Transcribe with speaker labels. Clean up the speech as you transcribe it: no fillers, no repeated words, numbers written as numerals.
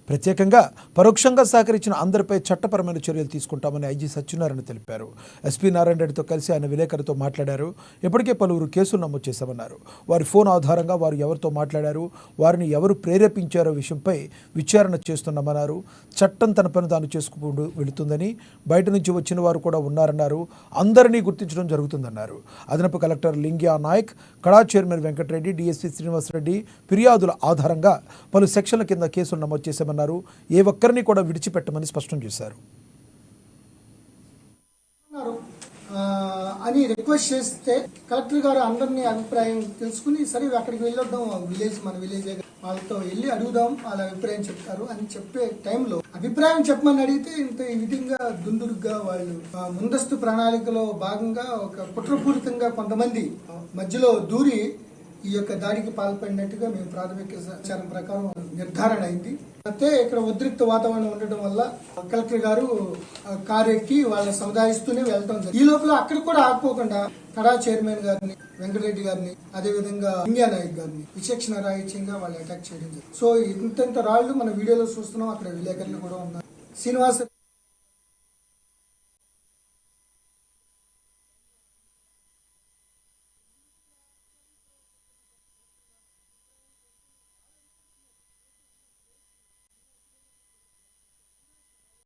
Speaker 1: ప్రత్యేకంగా పరోక్షంగా సహకరించిన అందరిపై చట్టపరమైన చర్యలు తీసుకుంటామని ఐజీ సత్యనారాయణ తెలిపారు. ఎస్పీ నారాయణ రెడ్డితో కలిసి ఆయన విలేకరులతో మాట్లాడారు. ఇప్పటికే పలువురు కేసులు నమోదు చేశామన్నారు. వారి ఫోన్ ఆధారంగా వారు ఎవరితో మాట్లాడారు, వారిని ఎవరు ప్రేరేపించారో విషయంపై విచారణ చేస్తున్నామన్నారు. చట్టం తన పని తాను చేసుకుంటూ వెళుతుందని, బయట నుంచి వచ్చిన వారు కూడా ఉన్నారన్నారు. అందరినీ గుర్తించడం జరుగుతుందన్నారు. అదనపు కలెక్టర్ లింగ్యా నాయక్, కడా చైర్మన్ వెంకటరెడ్డి, డిఎస్పీ శ్రీనివాసరెడ్డి ఫిర్యాదుల ఆధారంగా పలు సెక్షన్ల కింద కేసులు నమోదు చేశామన్నారు. ఏ ఒక్కరిని కూడా విడిచిపెట్టమని స్పష్టం చేశారు.
Speaker 2: అని రిక్వెస్ట్ చేస్తే కలెక్టర్ గారు అందరినీ అభిప్రాయం తెలుసుకుని సరే అక్కడికి వెళ్ళొద్దాం, విలేజ్ మన విలేజ్ వాళ్ళతో వెళ్ళి అడుగుదాం, వాళ్ళ అభిప్రాయం చెప్తారు అని చెప్పే టైంలో అభిప్రాయం చెప్పమని అడిగితే ఇంత విధంగా దుందుడుగ్గా వాళ్ళు ముందస్తు ప్రణాళికలో భాగంగా ఒక కుట్రపూరితంగా కొంతమంది మధ్యలో దూరి ఈ యొక్క దాడికి పాల్పడినట్టుగా మేము ప్రాథమిక సమాచారం ప్రకారం నిర్ధారణ అయింది. అయితే ఇక్కడ ఉద్రిక్త వాతావరణం ఉండటం వల్ల కలెక్టర్ గారు కారు ఎక్కి వాళ్ళని సముదాయిస్తూనే వెళ్తాం జరిగింది. ఈ లోపల అక్కడ కూడా ఆగిపోకుండా కడా చైర్మన్ గారిని, వెంకటరెడ్డి గారిని, అదేవిధంగా ఇండియా నాయక్ గారిని విచక్షణ రాహిత్యంగా వాళ్ళు అటాక్ చేయడం జరిగింది. సో ఇంత రాళ్లు మన వీడియోలో చూస్తున్నాం. అక్కడ విలేకరులు కూడా ఉన్నారు. శ్రీనివాస